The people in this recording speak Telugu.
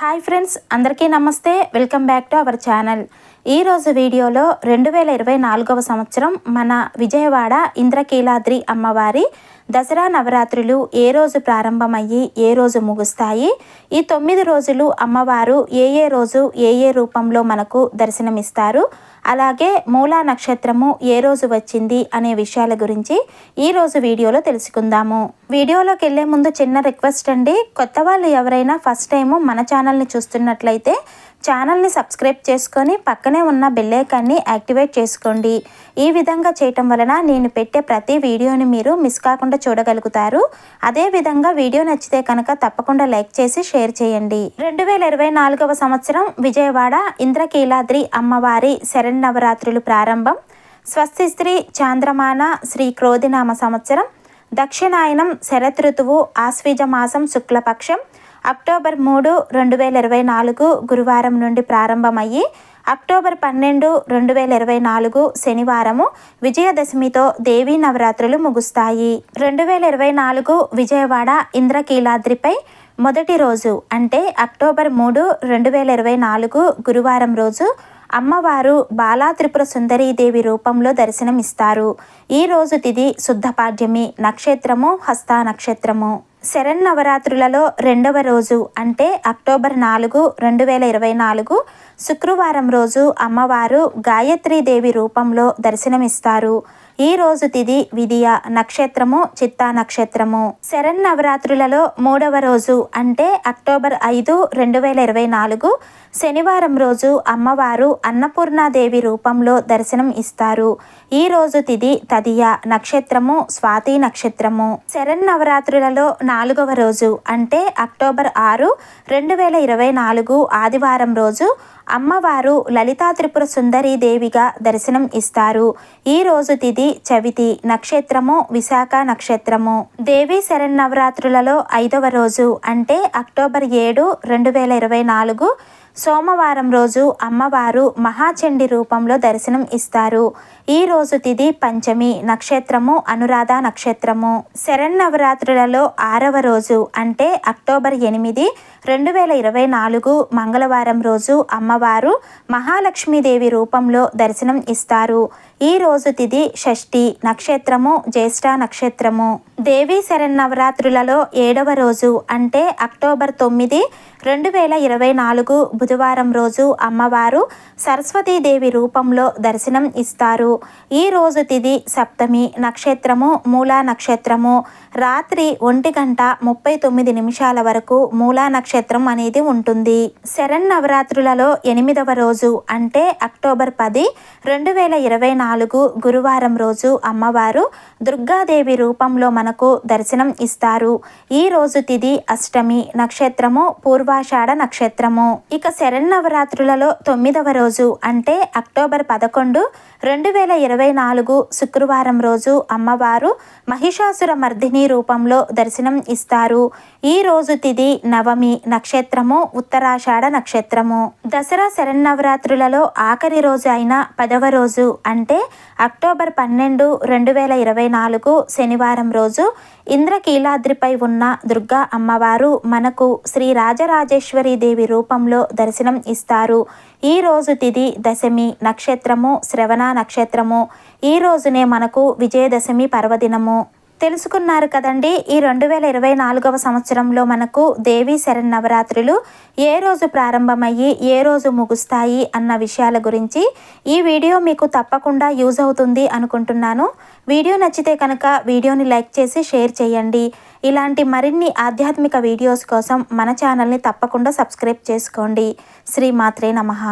హాయ్ ఫ్రెండ్స్, అందరికీ నమస్తే. Welcome back to our channel. ఈరోజు వీడియోలో 2024వ సంవత్సరం మన విజయవాడ ఇంద్రకీలాద్రి అమ్మవారి దసరా నవరాత్రులు ఏ రోజు ప్రారంభమయ్యి ఏ రోజు ముగుస్తాయి, ఈ 9 రోజులు అమ్మవారు ఏ రోజు ఏ రూపంలో మనకు దర్శనమిస్తారు, అలాగే మూలా నక్షత్రము ఏ రోజు వచ్చింది అనే విషయాల గురించి ఈరోజు వీడియోలో తెలుసుకుందాము. వీడియోలోకి వెళ్ళే ముందు చిన్న రిక్వెస్ట్ అండి, కొత్త వాళ్ళు ఎవరైనా ఫస్ట్ టైము మన ఛానల్ని చూస్తున్నట్లయితే ఛానల్ని సబ్స్క్రైబ్ చేసుకొని పక్కనే ఉన్న బెల్ ఐకాన్ని యాక్టివేట్ చేసుకోండి. ఈ విధంగా చేయటం వలన నేను పెట్టే ప్రతి వీడియోని మీరు మిస్ కాకుండా చూడగలుగుతారు. అదేవిధంగా వీడియో నచ్చితే కనుక తప్పకుండా లైక్ చేసి షేర్ చేయండి. 2024వ సంవత్సరం విజయవాడ ఇంద్రకీలాద్రి అమ్మవారి శరన్నవరాత్రులు ప్రారంభం. స్వస్తి శ్రీ చాంద్రమాన శ్రీ క్రోధినామ సంవత్సరం, దక్షిణాయనం, శరదృతువు, ఆశ్వీజ మాసం, శుక్లపక్షం, అక్టోబర్ 3, 2024 గురువారం నుండి ప్రారంభమయ్యి అక్టోబర్ 12, 2024 శనివారము విజయదశమితో దేవీ నవరాత్రులు ముగుస్తాయి. 2024 విజయవాడ ఇంద్రకీలాద్రిపై మొదటి రోజు అంటే అక్టోబర్ 3, 2024 గురువారం రోజు అమ్మవారు బాలా త్రిపుర సుందరీదేవి రూపంలో దర్శనమిస్తారు. ఈ రోజు తిథి శుద్ధపాడ్యమి, నక్షత్రము హస్త నక్షత్రము. శరన్నవరాత్రులలో రెండవ రోజు అంటే అక్టోబర్ 4, 2024 శుక్రవారం రోజు అమ్మవారు గాయత్రీదేవి రూపంలో దర్శనమిస్తారు. ఈ రోజు తిథి విదియ, నక్షత్రము చిత్తా నక్షత్రము. శరన్నవరాత్రులలో మూడవ రోజు అంటే అక్టోబర్ 5, 2024 శనివారం రోజు అమ్మవారు అన్నపూర్ణాదేవి రూపంలో దర్శనం ఇస్తారు. ఈ రోజు తిథి తదియ, నక్షత్రము స్వాతి నక్షత్రము. శరన్నవరాత్రులలో నాలుగవ రోజు అంటే అక్టోబర్ 6, 2024 ఆదివారం రోజు అమ్మవారు లలితా త్రిపుర సుందరీదేవిగా దర్శనం ఇస్తారు. ఈ రోజు తిథి చవితి, నక్షత్రము విశాఖ నక్షత్రము. దేవీ శరన్నవరాత్రులలో ఐదవ రోజు అంటే అక్టోబర్ 7, 2024 సోమవారం రోజు అమ్మవారు మహాచండి రూపంలో దర్శనం ఇస్తారు. ఈ రోజు తిథి పంచమి, నక్షత్రము అనురాధ నక్షత్రము. శరన్నవరాత్రులలో ఆరవ రోజు అంటే అక్టోబర్ 8, 2024 మంగళవారం రోజు అమ్మవారు మహాలక్ష్మీదేవి రూపంలో దర్శనం ఇస్తారు. ఈ రోజు తిథి షష్ఠి, నక్షత్రము జ్యేష్ఠ నక్షత్రము. దేవీ శరన్నవరాత్రులలో ఏడవ రోజు అంటే అక్టోబర్ 9, 2024 బుధవారం రోజు అమ్మవారు సరస్వతీదేవి రూపంలో దర్శనం ఇస్తారు. ఈ రోజు తిథి సప్తమి, నక్షత్రము మూలా నక్షత్రము. రాత్రి 1:39 వరకు మూలా నక్షత్రం అనేది ఉంటుంది. శరన్నవరాత్రులలో ఎనిమిదవ రోజు అంటే అక్టోబర్ 10, 2024 గురువారం రోజు అమ్మవారు దుర్గాదేవి రూపంలో మనకు దర్శనం ఇస్తారు. ఈ రోజు తిథి అష్టమి, నక్షత్రము పూర్వాషాఢ నక్షత్రము. ఇక శరన్నవరాత్రులలో 9వ రోజు అంటే అక్టోబర్ 11, 2024 శుక్రవారం రోజు అమ్మవారు మహిషాసుర మర్దిని రూపంలో దర్శనం ఇస్తారు. ఈ రోజు తిథి నవమి, నక్షత్రము ఉత్తరాషాఢ నక్షత్రము. దసరా శరన్నవరాత్రులలో ఆఖరి రోజు అయిన 10వ రోజు అంటే అక్టోబర్ 12, 2024 శనివారం రోజు ఇంద్రకీలాద్రిపై ఉన్న దుర్గా అమ్మవారు మనకు శ్రీ రాజరాజేశ్వరి దేవి రూపంలో దర్శనం ఇస్తారు. ఈ రోజు తిథి దశమి, నక్షత్రము శ్రవణ నక్షత్రము. ఈ రోజునే మనకు విజయదశమి పర్వదినము. తెలుసుకున్నారు కదండి, ఈ 2024వ సంవత్సరంలో మనకు దేవీ శరన్నవరాత్రులు ఏ రోజు ప్రారంభమయ్యి ఏ రోజు ముగుస్తాయి అన్న విషయాల గురించి. ఈ వీడియో మీకు తప్పకుండా యూజ్ అవుతుంది అనుకుంటున్నాను. వీడియో నచ్చితే కనుక వీడియోని లైక్ చేసి షేర్ చేయండి. ఇలాంటి మరిన్ని ఆధ్యాత్మిక వీడియోస్ కోసం మన ఛానల్ని తప్పకుండా సబ్స్క్రైబ్ చేసుకోండి. శ్రీమాత్రే నమః.